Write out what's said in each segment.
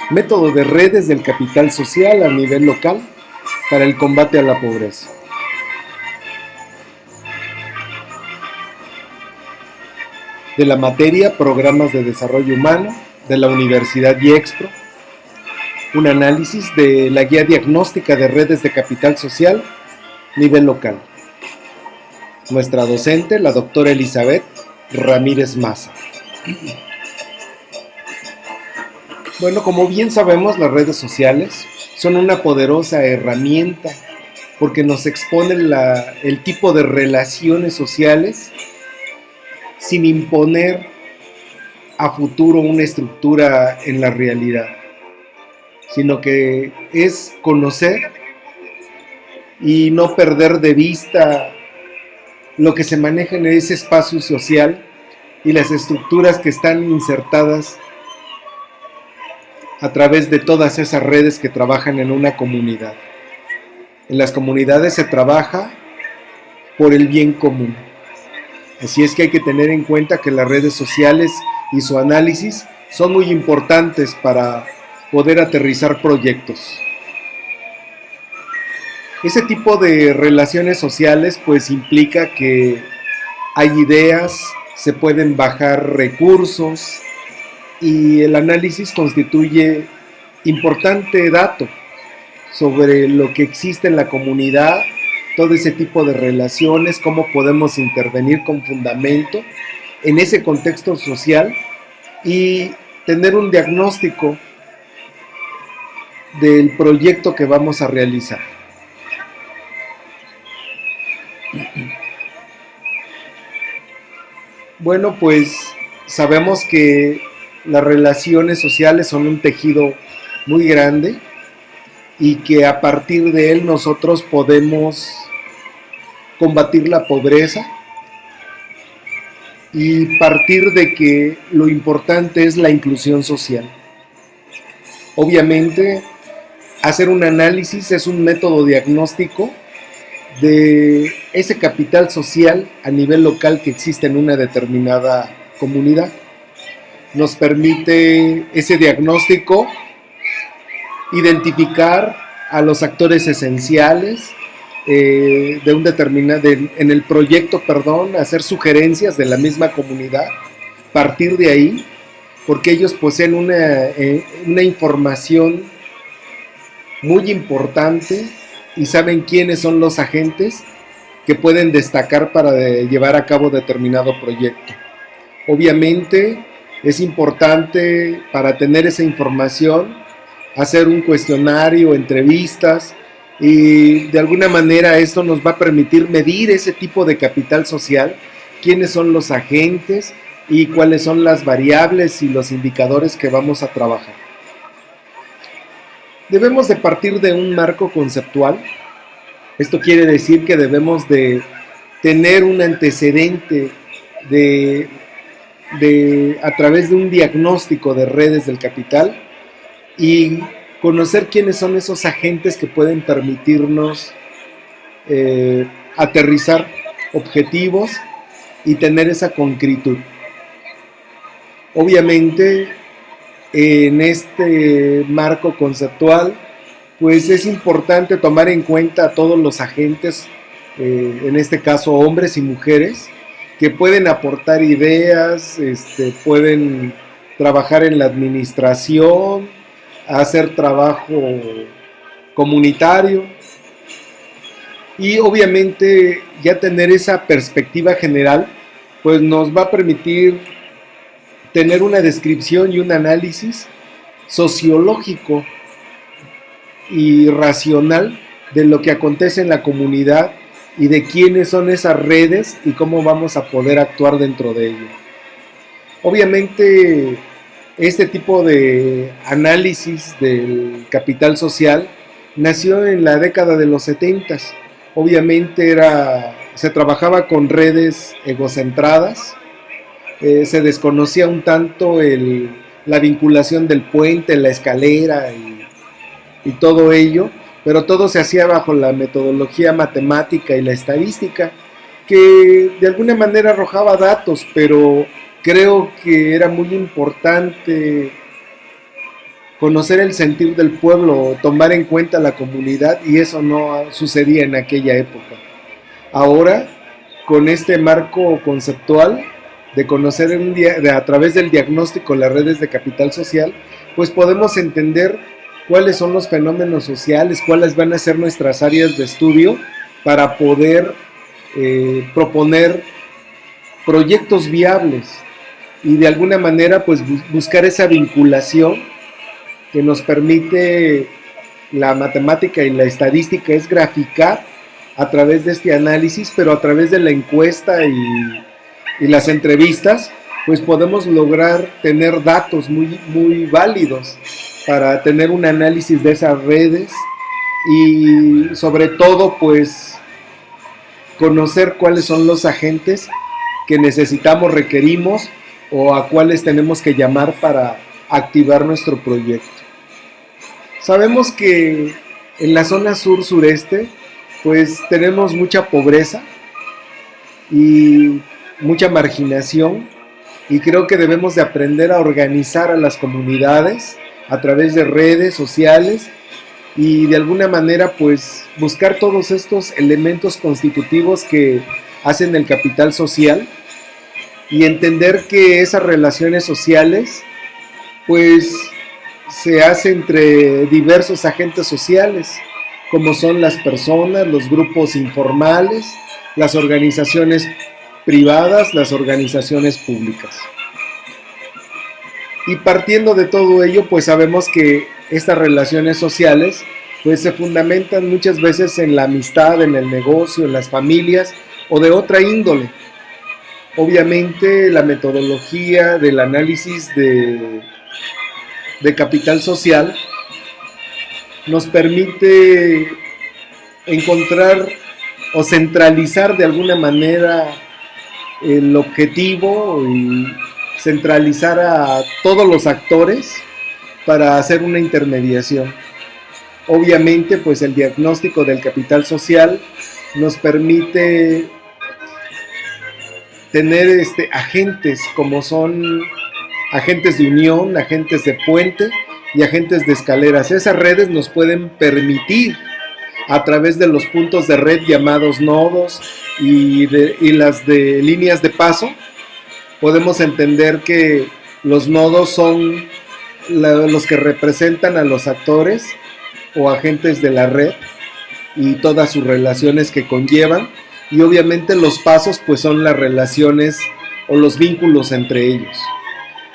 Método de redes del capital social a nivel local para el combate a la pobreza. De la materia Programas de Desarrollo Humano de la Universidad IEXPRO, un análisis de la guía diagnóstica de redes de capital social nivel local. Nuestra docente, la doctora Elizabeth Ramírez Maza. Bueno, como bien sabemos, las redes sociales son una poderosa herramienta porque nos exponen el tipo de relaciones sociales sin imponer a futuro una estructura en la realidad, sino que es conocer y no perder de vista lo que se maneja en ese espacio social y las estructuras que están insertadas a través de todas esas redes que trabajan en una comunidad. En las comunidades se trabaja por el bien común. Así es que hay que tener en cuenta que las redes sociales y su análisis son muy importantes para poder aterrizar proyectos. Ese tipo de relaciones sociales pues implica que hay ideas, se pueden bajar recursos y el análisis constituye importante dato sobre lo que existe en la comunidad, todo ese tipo de relaciones, cómo podemos intervenir con fundamento en ese contexto social y tener un diagnóstico del proyecto que vamos a realizar. Bueno, pues sabemos que las relaciones sociales son un tejido muy grande y que a partir de él nosotros podemos combatir la pobreza y partir de que lo importante es la inclusión social. Obviamente, hacer un análisis es un método diagnóstico de ese capital social a nivel local que existe en una determinada comunidad. Nos permite ese diagnóstico identificar a los actores esenciales de un determinado, en el proyecto, hacer sugerencias de la misma comunidad, partir de ahí, porque ellos poseen una información muy importante y saben quiénes son los agentes que pueden destacar para llevar a cabo determinado proyecto. Obviamente es importante para tener esa información hacer un cuestionario, entrevistas y de alguna manera esto nos va a permitir medir ese tipo de capital social, quiénes son los agentes y cuáles son las variables y los indicadores que vamos a trabajar. Debemos de partir de un marco conceptual. Esto quiere decir que debemos de tener un antecedente a través de un diagnóstico de redes del capital y conocer quiénes son esos agentes que pueden permitirnos aterrizar objetivos y tener esa concretud. Obviamente, en este marco conceptual, pues es importante tomar en cuenta a todos los agentes, en este caso hombres y mujeres, que pueden aportar ideas, pueden trabajar en la administración, hacer trabajo comunitario y obviamente ya tener esa perspectiva general, pues nos va a permitir tener una descripción y un análisis sociológico y racional de lo que acontece en la comunidad y de quiénes son esas redes y cómo vamos a poder actuar dentro de ello. Obviamente, este tipo de análisis del capital social nació en la década de los 70. Obviamente se trabajaba con redes egocentradas, se desconocía un tanto la vinculación del puente, la escalera y todo ello, pero todo se hacía bajo la metodología matemática y la estadística, que de alguna manera arrojaba datos, pero creo que era muy importante conocer el sentir del pueblo, tomar en cuenta la comunidad, y eso no sucedía en aquella época. Ahora, con este marco conceptual de conocer a través del diagnóstico las redes de capital social, pues podemos entender cuáles son los fenómenos sociales, cuáles van a ser nuestras áreas de estudio para poder proponer proyectos viables y de alguna manera pues buscar esa vinculación que nos permite la matemática y la estadística, es graficar a través de este análisis, pero a través de la encuesta y las entrevistas, pues podemos lograr tener datos muy válidos para tener un análisis de esas redes y sobre todo pues conocer cuáles son los agentes que necesitamos, requerimos o a cuáles tenemos que llamar para activar nuestro proyecto. Sabemos que en la zona sur-sureste pues tenemos mucha pobreza y mucha marginación, y creo que debemos de aprender a organizar a las comunidades a través de redes sociales y de alguna manera pues buscar todos estos elementos constitutivos que hacen el capital social y entender que esas relaciones sociales pues se hace entre diversos agentes sociales, como son las personas, los grupos informales, las organizaciones privadas, las organizaciones públicas. Y partiendo de todo ello, pues sabemos que estas relaciones sociales pues se fundamentan muchas veces en la amistad, en el negocio, en las familias o de otra índole. Obviamente la metodología del análisis de capital social nos permite encontrar o centralizar de alguna manera el objetivo y centralizar a todos los actores para hacer una intermediación. Obviamente, pues el diagnóstico del capital social nos permite tener agentes como son agentes de unión, agentes de puente y agentes de escaleras. Esas redes nos pueden permitir, a través de los puntos de red llamados nodos y las de líneas de paso, podemos entender que los nodos son los que representan a los actores o agentes de la red y todas sus relaciones que conllevan, y obviamente los pasos pues son las relaciones o los vínculos entre ellos.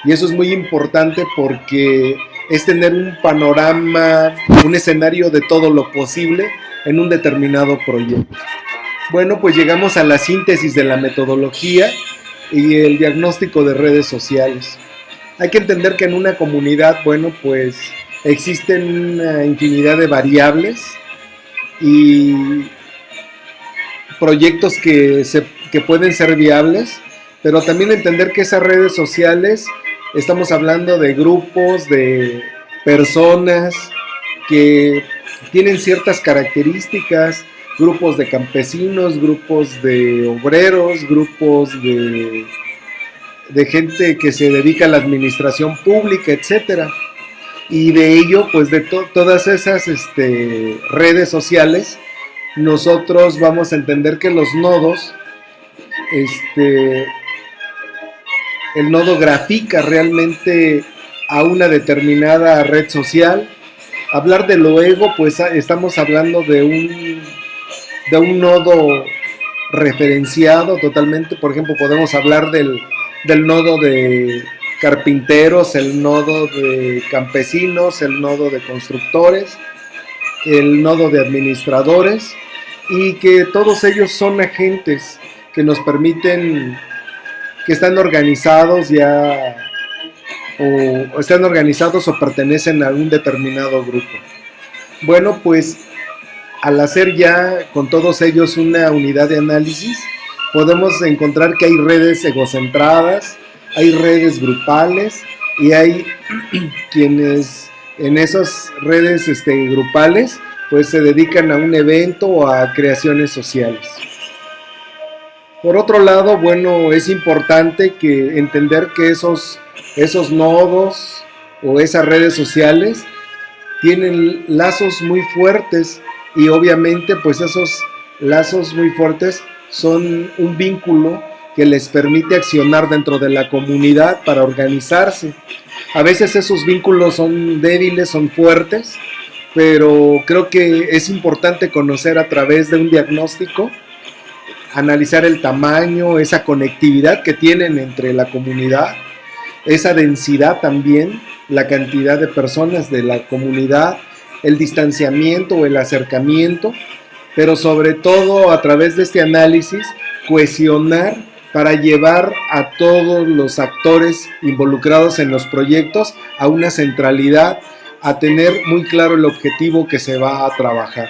Y eso es muy importante porque es tener un panorama, un escenario de todo lo posible en un determinado proyecto. Bueno, pues llegamos a la síntesis de la metodología y el diagnóstico de redes sociales. Hay que entender que en una comunidad, bueno, pues existen una infinidad de variables y proyectos que pueden ser viables, pero también entender que esas redes sociales, estamos hablando de grupos, de personas que tienen ciertas características, grupos de campesinos, grupos de obreros, grupos de gente que se dedica a la administración pública, etcétera. Y de ello, pues de todas esas redes sociales, nosotros vamos a entender que los nodos, el nodo grafica realmente a una determinada red social. Hablar de lo ego, pues estamos hablando de un nodo referenciado totalmente. Por ejemplo, podemos hablar del nodo de carpinteros, el nodo de campesinos, el nodo de constructores, el nodo de administradores, y que todos ellos son agentes que nos permiten, que están organizados ya o están organizados o pertenecen a un determinado grupo. Bueno, pues al hacer ya con todos ellos una unidad de análisis, podemos encontrar que hay redes egocentradas, hay redes grupales y hay quienes en esas redes grupales pues se dedican a un evento o a creaciones sociales. Por otro lado, bueno, es importante que entender que esos nodos o esas redes sociales tienen lazos muy fuertes, y obviamente pues esos lazos muy fuertes son un vínculo que les permite accionar dentro de la comunidad para organizarse. A veces esos vínculos son débiles, son fuertes, pero creo que es importante conocer a través de un diagnóstico, analizar el tamaño, esa conectividad que tienen entre la comunidad, esa densidad también, la cantidad de personas de la comunidad, el distanciamiento o el acercamiento, pero sobre todo a través de este análisis cohesionar para llevar a todos los actores involucrados en los proyectos a una centralidad, a tener muy claro el objetivo que se va a trabajar.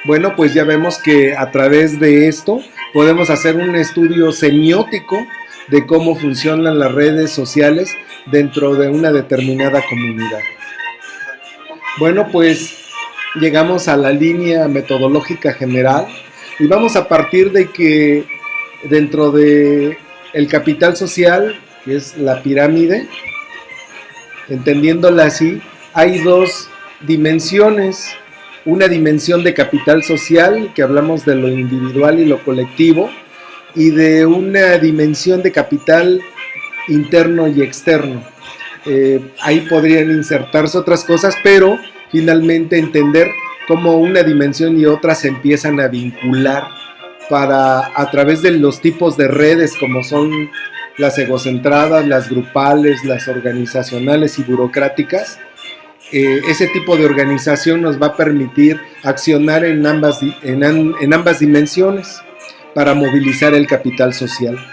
Bueno, pues ya vemos que a través de esto podemos hacer un estudio semiótico de cómo funcionan las redes sociales dentro de una determinada comunidad. Bueno, pues llegamos a la línea metodológica general y vamos a partir de que dentro de el capital social, que es la pirámide, entendiéndola así, hay dos dimensiones. Una dimensión de capital social, que hablamos de lo individual y lo colectivo, y de una dimensión de capital interno y externo. Ahí podrían insertarse otras cosas, pero finalmente entender cómo una dimensión y otra se empiezan a vincular para, a través de los tipos de redes como son las egocentradas, las grupales, las organizacionales y burocráticas. Ese tipo de organización nos va a permitir accionar en ambas dimensiones para movilizar el capital social.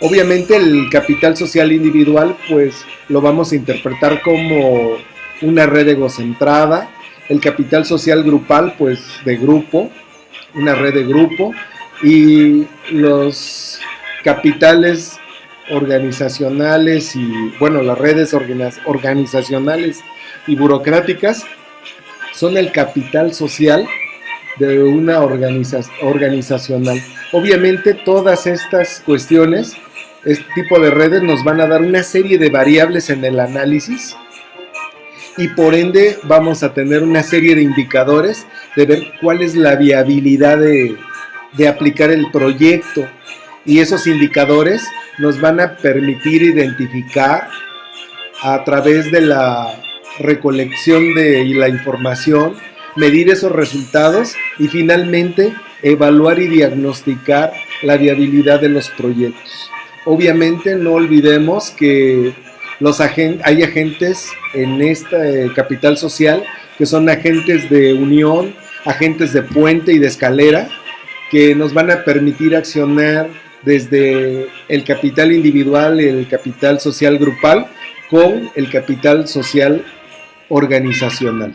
Obviamente el capital social individual pues lo vamos a interpretar como una red egocentrada, el capital social grupal pues de grupo, una red de grupo, y los capitales organizacionales y, bueno, las redes organizacionales y burocráticas son el capital social de una organizacional. Obviamente todas estas cuestiones, este tipo de redes nos van a dar una serie de variables en el análisis y por ende vamos a tener una serie de indicadores de ver cuál es la viabilidad de aplicar el proyecto, y esos indicadores nos van a permitir identificar a través de la recolección de la información, medir esos resultados y finalmente evaluar y diagnosticar la viabilidad de los proyectos. Obviamente no olvidemos que hay agentes en este capital social que son agentes de unión, agentes de puente y de escalera, que nos van a permitir accionar desde el capital individual, el capital social grupal, con el capital social organizacional.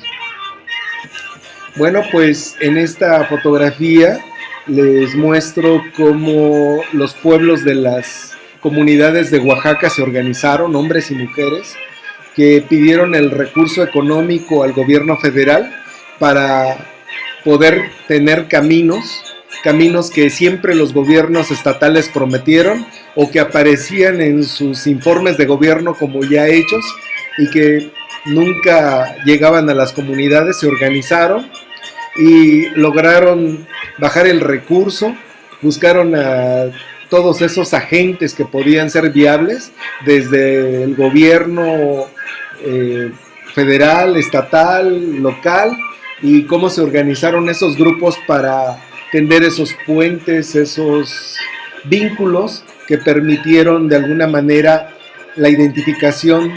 Bueno, pues en esta fotografía les muestro cómo los pueblos de las comunidades de Oaxaca se organizaron, hombres y mujeres, que pidieron el recurso económico al gobierno federal para poder tener caminos que siempre los gobiernos estatales prometieron o que aparecían en sus informes de gobierno como ya hechos y que nunca llegaban a las comunidades. Se organizaron y lograron bajar el recurso, buscaron a todos esos agentes que podían ser viables, desde el gobierno federal, estatal, local, y cómo se organizaron esos grupos para tender esos puentes, esos vínculos que permitieron de alguna manera la identificación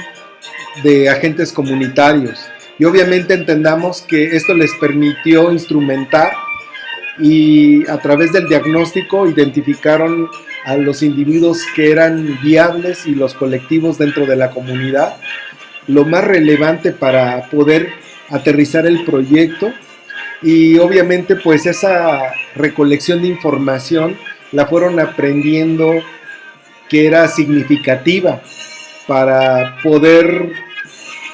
de agentes comunitarios. Y obviamente entendamos que esto les permitió instrumentar y a través del diagnóstico identificaron a los individuos que eran viables y los colectivos dentro de la comunidad, lo más relevante para poder aterrizar el proyecto. Y obviamente pues esa recolección de información la fueron aprendiendo que era significativa para poder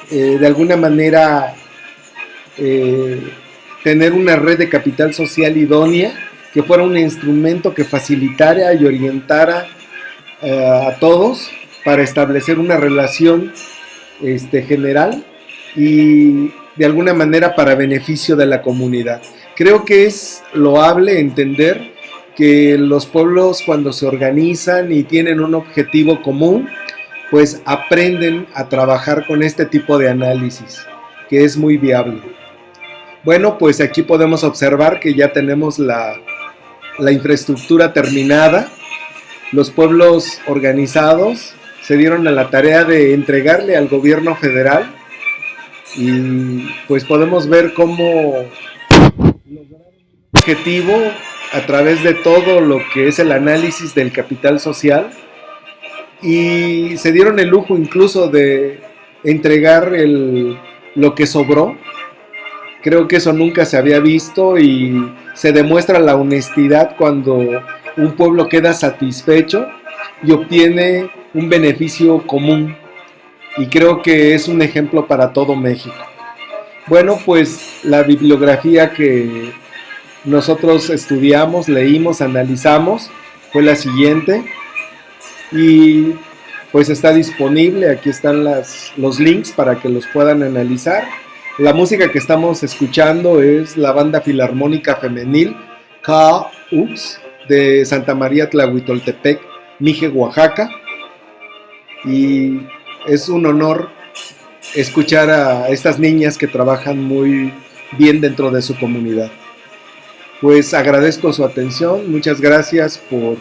de alguna manera tener una red de capital social idónea, que fuera un instrumento que facilitara y orientara a todos para establecer una relación general y de alguna manera para beneficio de la comunidad. Creo que es loable entender que los pueblos, cuando se organizan y tienen un objetivo común, pues aprenden a trabajar con este tipo de análisis, que es muy viable. Bueno, pues aquí podemos observar que ya tenemos la infraestructura terminada. Los pueblos organizados se dieron a la tarea de entregarle al gobierno federal y pues podemos ver cómo lograron un objetivo a través de todo lo que es el análisis del capital social, y se dieron el lujo incluso de entregar lo que sobró. Creo que eso nunca se había visto y se demuestra la honestidad cuando un pueblo queda satisfecho y obtiene un beneficio común. Y creo que es un ejemplo para todo México. Bueno, pues la bibliografía que nosotros estudiamos, leímos, analizamos fue la siguiente y pues está disponible. Aquí están los links para que los puedan analizar. La música que estamos escuchando es la Banda Filarmónica Femenil KUX de Santa María Tlahuitoltepec, Mije, Oaxaca, y es un honor escuchar a estas niñas que trabajan muy bien dentro de su comunidad. Pues agradezco su atención, muchas gracias por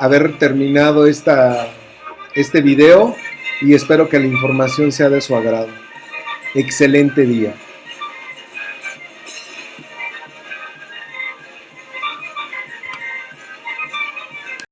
haber terminado este video y espero que la información sea de su agrado. Excelente día.